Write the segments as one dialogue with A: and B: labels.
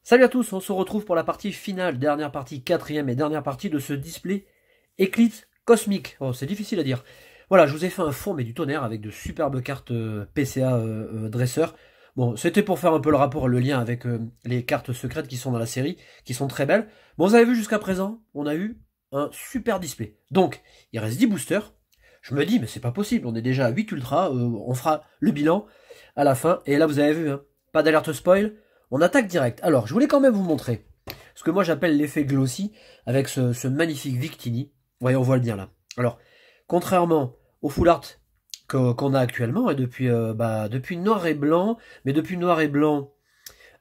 A: Salut à tous, on se retrouve pour la partie finale, dernière partie, quatrième et dernière partie de ce display Eclipse Cosmic. Oh, c'est difficile à dire. Voilà, je vous ai fait un fond mais du tonnerre avec de superbes cartes PCA dresseur. Bon, c'était pour faire un peu le rapport, le lien avec les cartes secrètes qui sont dans la série, qui sont très belles. Bon, vous avez vu jusqu'à présent, on a eu un super display. Donc, il reste 10 boosters. Je me dis, mais c'est pas possible, on est déjà à 8 ultras, on fera le bilan à la fin. Et là, vous avez vu, hein, pas d'alerte spoil. On attaque direct. Alors, je voulais quand même vous montrer ce que moi j'appelle l'effet glossy avec ce magnifique Victini. Voyez, on voit le bien là. Alors, contrairement au full art qu'on a actuellement, et depuis noir et blanc, mais depuis noir et blanc,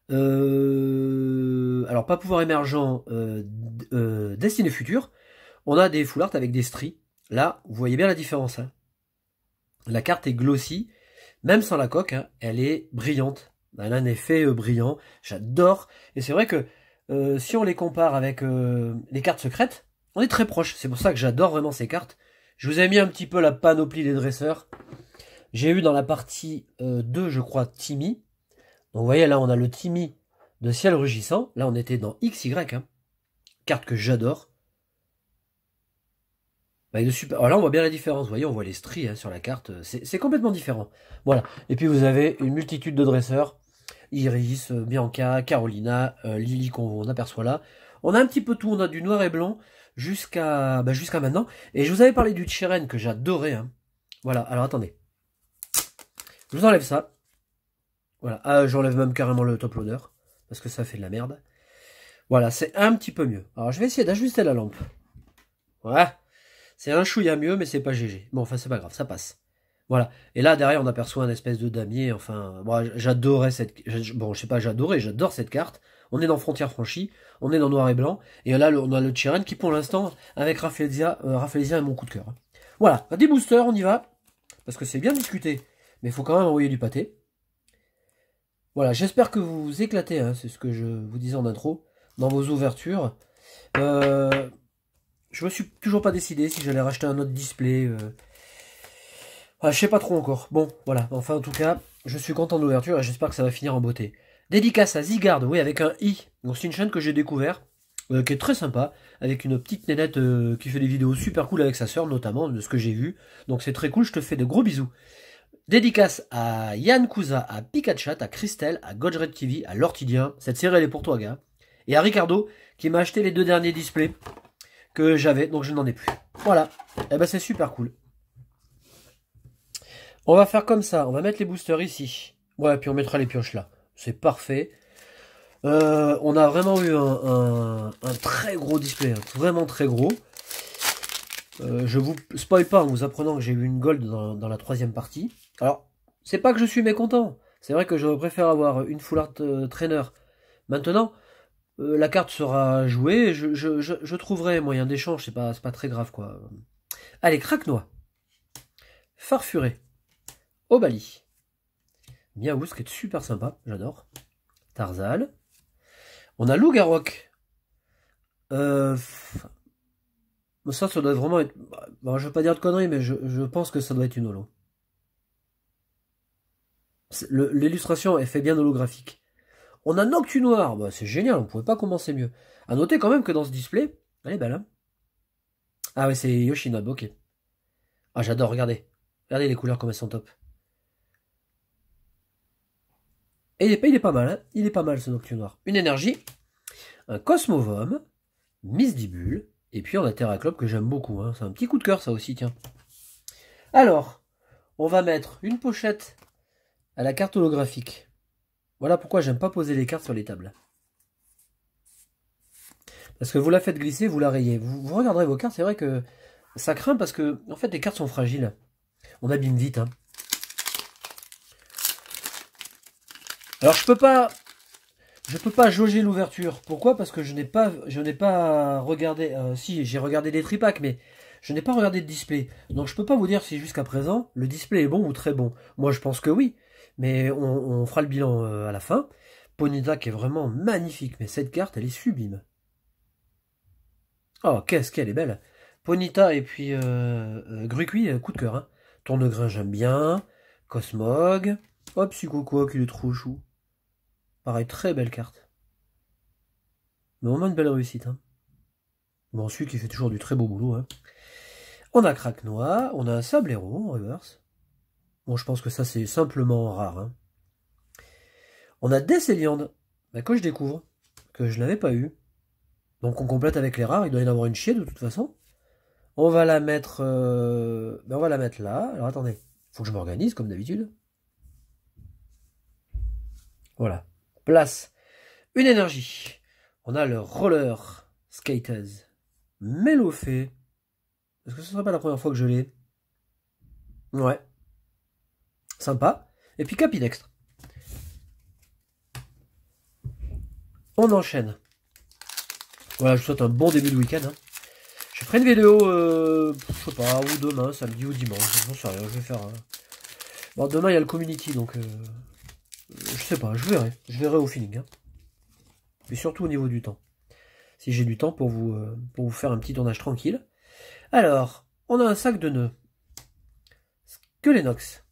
A: alors pas pouvoir émergent, Destinée future, on a des full art avec des stries. Là, vous voyez bien la différence. Hein. La carte est glossy, même sans la coque, hein, elle est brillante. Elle a un effet brillant, j'adore. Et c'est vrai que si on les compare avec les cartes secrètes, on est très proches. C'est pour ça que j'adore vraiment ces cartes. Je vous ai mis un petit peu la panoplie des dresseurs. J'ai eu dans la partie 2, je crois, Timmy. Donc vous voyez, là on a le Timmy de Ciel Rugissant. Là on était dans XY, hein. Carte que j'adore. Avec de super... Alors là on voit bien la différence, vous voyez, on voit les stries hein, sur la carte. C'est complètement différent. Voilà. Et puis vous avez une multitude de dresseurs. Iris, Bianca, Carolina, Lily qu'on aperçoit là. On a un petit peu tout, on a du noir et blanc jusqu'à maintenant. Et je vous avais parlé du Chiren que j'adorais. Hein. Voilà, alors attendez. Je vous enlève ça. Voilà, j'enlève même carrément le top loader parce que ça fait de la merde. Voilà, c'est un petit peu mieux. Alors je vais essayer d'ajuster la lampe. Voilà, c'est un chouïa mieux mais c'est pas GG. Bon, enfin c'est pas grave, ça passe. Voilà. Et là, derrière, on aperçoit un espèce de damier. Enfin, bon, j'adorais cette... Bon, je sais pas, j'adore cette carte. On est dans Frontières franchies. On est dans Noir et Blanc. Et là, on a le Chiren qui, pour l'instant, avec Rafflesia est mon coup de cœur. Voilà. Des boosters, on y va. Parce que c'est bien discuté. Mais il faut quand même envoyer du pâté. Voilà. J'espère que vous vous éclatez. Hein, c'est ce que je vous disais en intro. Dans vos ouvertures. Je me suis toujours pas décidé si j'allais racheter un autre display... Ah, je sais pas trop encore. Bon, voilà. Enfin, en tout cas, je suis content de l'ouverture et j'espère que ça va finir en beauté. Dédicace à Zygarde, oui, avec un I. Donc, c'est une chaîne que j'ai découvert, qui est très sympa, avec une petite nénette qui fait des vidéos super cool avec sa sœur, notamment, de ce que j'ai vu. Donc, c'est très cool. Je te fais de gros bisous. Dédicace à Yann Kouza, à Pikachat, à Christelle, à Godred TV, à Lortidien. Cette série, elle est pour toi, gars. Et à Ricardo, qui m'a acheté les 2 derniers displays que j'avais, donc je n'en ai plus. Voilà. Eh ben, c'est super cool. On va faire comme ça, on va mettre les boosters ici. Ouais, puis on mettra les pioches là. C'est parfait. On a vraiment eu un très gros display, hein, vraiment très gros. Je vous spoil pas en vous apprenant que j'ai eu une gold dans la 3e partie. Alors, c'est pas que je suis mécontent. C'est vrai que j'aurais préféré avoir une full art trainer. Maintenant, la carte sera jouée. Je trouverai moyen d'échange. C'est pas très grave quoi. Allez, Craquenois. Farfuré. Obali. Miaouz qui est super sympa, j'adore. Tarzal. On a Lougarok. Ça doit vraiment être... Bon, je veux pas dire de conneries, mais je pense que ça doit être une holo. L'illustration, elle fait bien holographique. On a Noctu Noir. Bah, c'est génial, on pouvait pas commencer mieux. À noter quand même que dans ce display... Elle est belle, hein. Ah ouais, c'est Yoshinobu, ok. Ah, j'adore, regardez. Regardez les couleurs comme elles sont top. Et il est pas mal, hein. Il est pas mal ce Noctu Noir. Une énergie, un Cosmovum, Misdibule, et puis on a Terraclope que j'aime beaucoup. Hein. C'est un petit coup de cœur ça aussi, tiens. Alors, on va mettre une pochette à la carte holographique. Voilà pourquoi j'aime pas poser les cartes sur les tables. Parce que vous la faites glisser, vous la rayez. Vous regarderez vos cartes, c'est vrai que ça craint parce que en fait les cartes sont fragiles. On abîme vite, hein. Alors je peux pas jauger l'ouverture. Pourquoi? Parce que je n'ai pas regardé. Si j'ai regardé des tripacks, mais je n'ai pas regardé de display. Donc je peux pas vous dire si jusqu'à présent le display est bon ou très bon. Moi je pense que oui, mais on fera le bilan à la fin. Ponyta qui est vraiment magnifique, mais cette carte elle est sublime. Oh qu'est-ce qu'elle est belle. Ponyta et puis Gruqui, coup de cœur. Hein. Tournegrain, j'aime bien. Cosmog. Hop, Psychoquack, il est trop chou. Pareil, très belle carte. Mais vraiment une belle réussite. Hein. Bon, ensuite, il fait toujours du très beau boulot. Hein. On a Craquenois, on a un Sablero en reverse. Bon, je pense que ça, c'est simplement rare. Hein. On a Desceliande, bah, que je découvre, que je n'avais pas eu. Donc on complète avec les rares, il doit y en avoir une chier de toute façon. On va la mettre on va la mettre là. Alors attendez, faut que je m'organise comme d'habitude. Voilà. Place. Une énergie. On a le Roller Skaters. Mélofée. Est-ce que ce serait pas la première fois que je l'ai? Ouais. Sympa. Et puis Capidextre. On enchaîne. Voilà, je vous souhaite un bon début de week-end. Hein. Je ferai une vidéo, je sais pas, ou demain, samedi ou dimanche. J'en sais rien, je vais faire... Bon, demain, il y a le community, donc... je sais pas, je verrai. Je verrai au feeling. Hein. Mais surtout au niveau du temps. Si j'ai du temps pour vous faire un petit tournage tranquille. Alors, on a un sac de nœuds. Skelenox.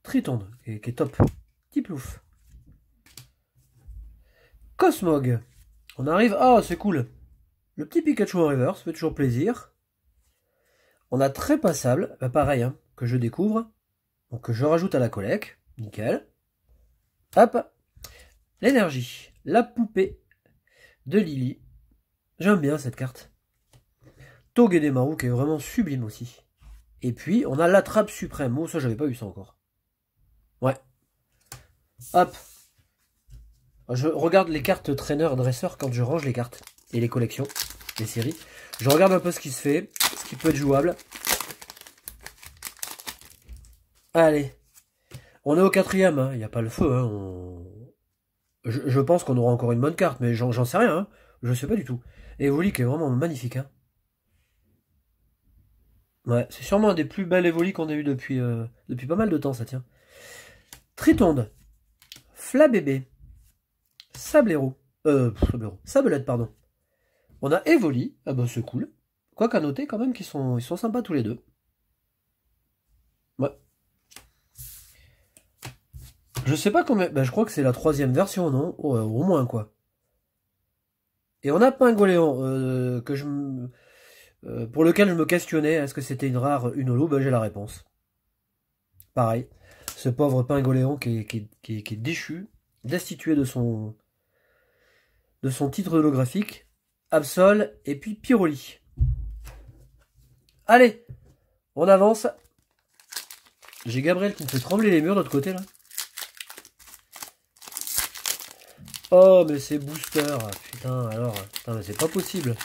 A: Tritonde, qui est top. Tiplouf. Cosmog. On arrive... Ah, c'est cool. Le petit Pikachu en reverse, fait toujours plaisir. On a très passable, bah pareil, hein, que je découvre. Donc que je rajoute à la collecte. Nickel. Hop. L'énergie. La poupée de Lily. J'aime bien cette carte. Togedemaru qui est vraiment sublime aussi. Et puis, on a la trappe suprême. Oh, ça, j'avais pas eu ça encore. Ouais. Hop. Je regarde les cartes traîneur et dresseur quand je range les cartes. Et les collections. Les séries. Je regarde un peu ce qui se fait. Ce qui peut être jouable. Allez. On est au 4ème. Hein. Il n'y a pas le feu. Hein. Je pense qu'on aura encore une bonne carte. Mais j'en sais rien. Hein. Je sais pas du tout. Et Evoli qui est vraiment magnifique. Hein. Ouais, c'est sûrement un des plus belles Evoli qu'on a eu depuis pas mal de temps, ça tient. Tritonde. Flabébé. Sablero. Sablette, pardon. On a Evoli. Ah bah c'est cool. Quoi qu'à noter quand même qu'ils sont sympas tous les deux. Ouais. Je sais pas combien... Bah je crois que c'est la 3ème version, non? Au moins, quoi. Et on a Pingoléon, pour lequel je me questionnais, est-ce que c'était une rare, une holo? Bah j'ai la réponse. Pareil. Ce pauvre Pingoléon qui est déchu, destitué de son titre holographique. Absol et puis Pyroli. Allez, on avance. J'ai Gabriel qui me fait trembler les murs de l'autre côté là. Oh mais c'est booster. Putain alors. Putain mais c'est pas possible.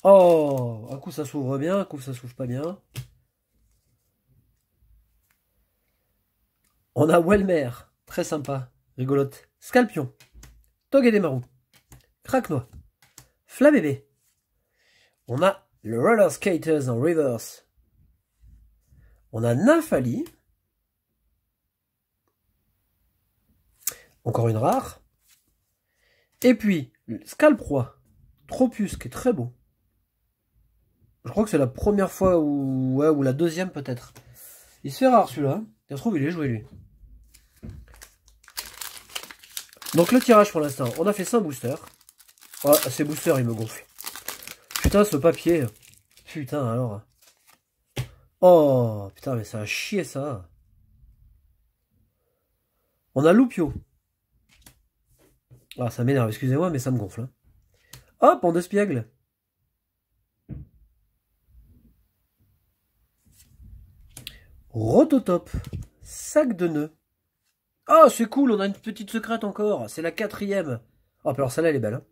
A: Oh, un coup ça s'ouvre bien, un coup ça s'ouvre pas bien. On a Welmer, très sympa, rigolote. Scalpion, Togedemaru, Craquenois, Flabébé. On a le Roller Skaters en reverse. On a Nymphali. Encore une rare. Et puis, Scalproie, Tropius qui est très beau. Je crois que c'est la première fois ou la deuxième peut-être. Il se fait rare celui-là. Ça se trouve, il est joué lui. Donc le tirage pour l'instant, on a fait 5 boosters. Oh, ces boosters, ils me gonflent. Putain, ce papier. Putain, alors. Oh, putain, mais ça a chier, ça. On a Loupio. Ah, ça m'énerve, excusez-moi, mais ça me gonfle. Hein. Hop, on despiègle. Rototop. Sac de nœuds. Oh, c'est cool, on a une petite secrète encore. C'est la 4ème. Oh, alors celle-là, elle est belle. Hein.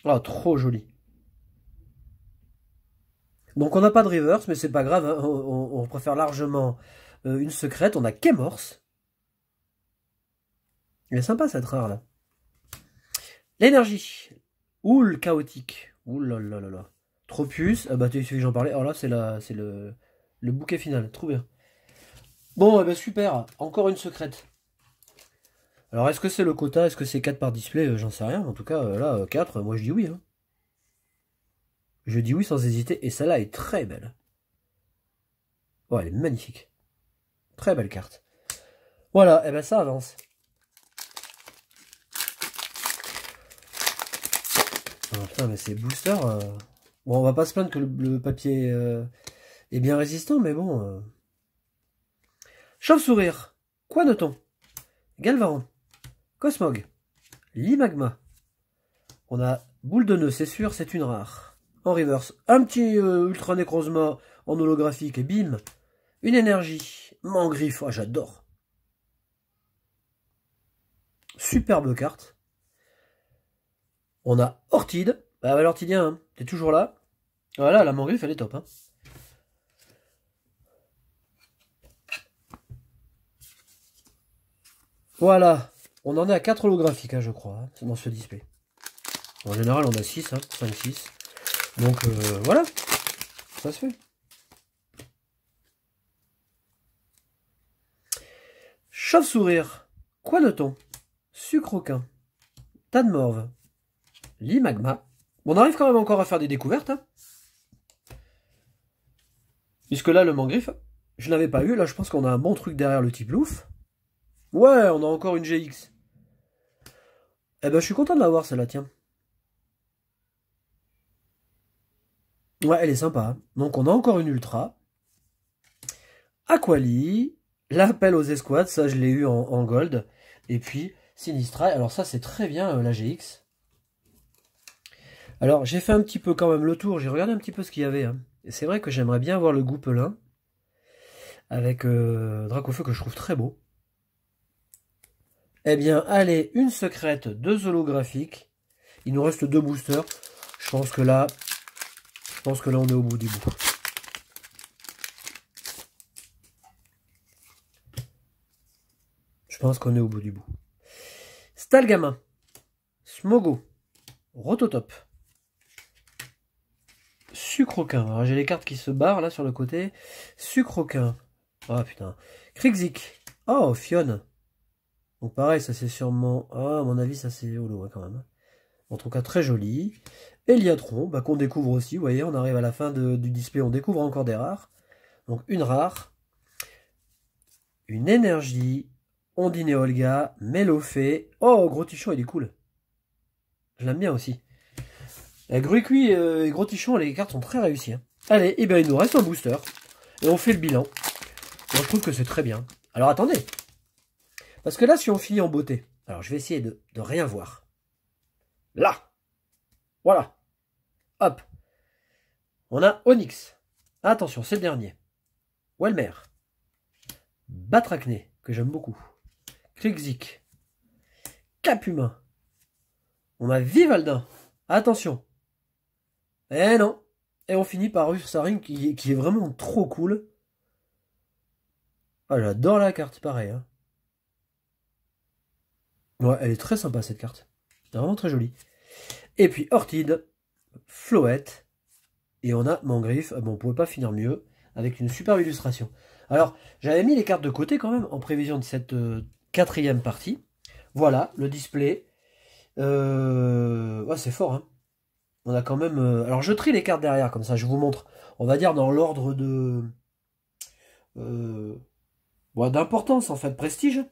A: Oh, trop jolie. Donc on n'a pas de reverse, mais c'est pas grave. Hein. On préfère largement une secrète. On a Kemorse. Elle est sympa cette rare là. L'énergie. Oul chaotique. Ouh là là là là. Tropius. Ah bah il suffit que j'en parlais. Alors là c'est le bouquet final. Trop bien. Bon, eh ben super. Encore une secrète. Alors est-ce que c'est le quota? Est-ce que c'est 4 par display? J'en sais rien. En tout cas, là, 4, moi je dis oui. Hein. Je dis oui sans hésiter. Et celle-là est très belle. Oh, elle est magnifique. Très belle carte. Voilà, et ben ça avance. Oh, putain, mais ces boosters... Bon, on va pas se plaindre que le papier est bien résistant, mais bon... Chauve-sourire. Quoi notons? Galvaron. Cosmog. Limagma. On a boule de nœud, c'est sûr, c'est une rare. En reverse, un petit Ultra Necrozma en holographique et bim. Une énergie. Mangriffe, oh, j'adore. Superbe carte. On a Ortide. Bah, l'Ortidien, hein, t'es toujours là. Voilà, la Mangriffe, elle est top. Hein. Voilà. On en est à 4 holographiques, hein, je crois, hein, dans ce display. En général, on a 6, hein, 5, 6. Donc, voilà. Ça se fait. Chauve-sourire. Quoi notons? Sucroquin. Tas de morve. Limagma. Bon, on arrive quand même encore à faire des découvertes. Hein. Puisque là, le Mangriffe, je l'avais pas eu. Là, je pense qu'on a un bon truc derrière le type Louf. Ouais, on a encore une GX. Eh ben, je suis content de l'avoir, celle-là, tiens. Ouais, elle est sympa. Hein. Donc, on a encore une Ultra. Aquali. L'appel aux escouades, ça, je l'ai eu en gold. Et puis, Sinistra. Alors ça, c'est très bien, la GX. Alors, j'ai fait un petit peu quand même le tour. J'ai regardé un petit peu ce qu'il y avait. Hein. Et c'est vrai que j'aimerais bien avoir le Goupelin. Avec Dracofeu, que je trouve très beau. Eh bien, allez, une secrète, 2 holographiques. Il nous reste 2 boosters. Je pense que là, on est au bout du bout. Je pense qu'on est au bout du bout. Stalgamin. Smogo. Rototop. Sucroquin. Alors j'ai les cartes qui se barrent là sur le côté. Sucroquin. Oh putain. Krixik. Oh, Fionne. Donc pareil, ça c'est sûrement... Ah, à mon avis, ça c'est holo quand même. En tout cas, très joli. Eliatron, bah, qu'on découvre aussi. Vous voyez, on arrive à la fin du display, on découvre encore des rares. Donc une rare. Une énergie. Ondine Olga. Mélofée. Oh, Gros Tichon, il est cool. Je l'aime bien aussi. Gruicui et Gros Tichon, les cartes sont très réussies. Hein. Allez, et bien il nous reste un booster. Et on fait le bilan. Moi, je trouve que c'est très bien. Alors attendez. Parce que là, si on finit en beauté, alors je vais essayer de rien voir. Là. Voilà. Hop. On a Onyx. Attention, c'est le dernier. Welmer. Batracné, que j'aime beaucoup. Krixik. Capumain. On a Vivaldin. Attention. Eh non. Et on finit par Ursaring qui est vraiment trop cool. Ah, j'adore la carte, pareil. Hein. Ouais, elle est très sympa cette carte. Elle est vraiment très jolie. Et puis Ortide, Floette. Et on a Mangriffe. Bon, on pouvait pas finir mieux. Avec une superbe illustration. Alors, j'avais mis les cartes de côté quand même. En prévision de cette 4e partie. Voilà, le display. Ouais, c'est fort, hein. On a quand même... Alors, je trie les cartes derrière, comme ça, je vous montre. On va dire dans l'ordre de... Bon, d'importance, en fait, prestige.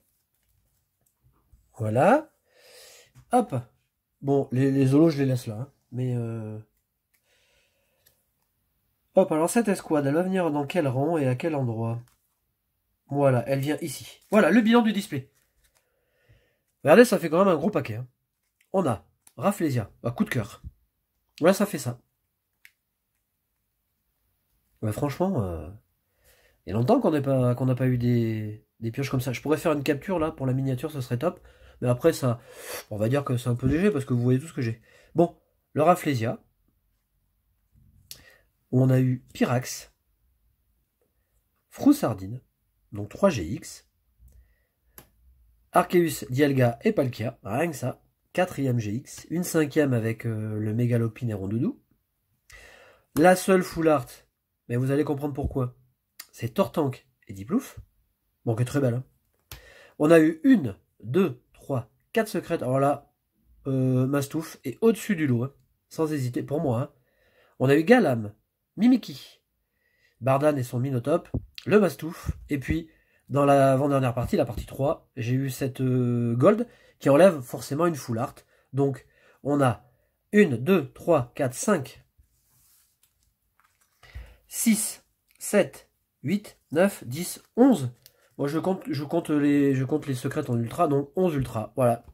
A: Voilà. Hop. Bon, les holos, je les laisse là. Hein. Mais... Hop, alors cette escouade, elle va venir dans quel rang et à quel endroit? Voilà, elle vient ici. Voilà, le bilan du display. Regardez, ça fait quand même un gros paquet. Hein. On a Rafflesia, coup de cœur. Voilà, ça fait ça. Ouais, franchement, il y a longtemps qu'on n'a pas eu des pioches comme ça. Je pourrais faire une capture là pour la miniature, ce serait top. Mais après, ça, on va dire que c'est un peu léger parce que vous voyez tout ce que j'ai. Bon, le Rafflesia. On a eu Pyrax. Froussardine. Donc 3 GX. Arceus, Dialga et Palkia. Rien que ça. 4e GX. Une 5e avec le Mégalopine et Rondoudou. La seule full art, mais vous allez comprendre pourquoi. C'est Tortank et Diplouf. Bon, qui est très belle. Hein. On a eu 1, 2, 3, 4 secrètes. Alors là, Mastouf est au-dessus du lot. Hein, sans hésiter, pour moi. Hein. On a eu Galam, Mimiki, Bardan et son Minotape, le Mastouf, et puis dans l'avant-dernière partie, la partie 3, j'ai eu cette gold qui enlève forcément une full art. Donc on a 1, 2, 3, 4, 5, 6, 7, 8, 9, 10, 11. Moi je compte les secrets en ultra, donc 11 ultra. Voilà.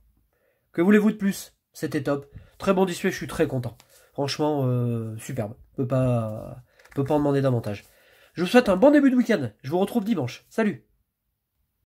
A: Que voulez-vous de plus? C'était top. Très bon display, je suis très content. Franchement, superbe. Peut pas en demander davantage. Je vous souhaite un bon début de week-end. Je vous retrouve dimanche. Salut!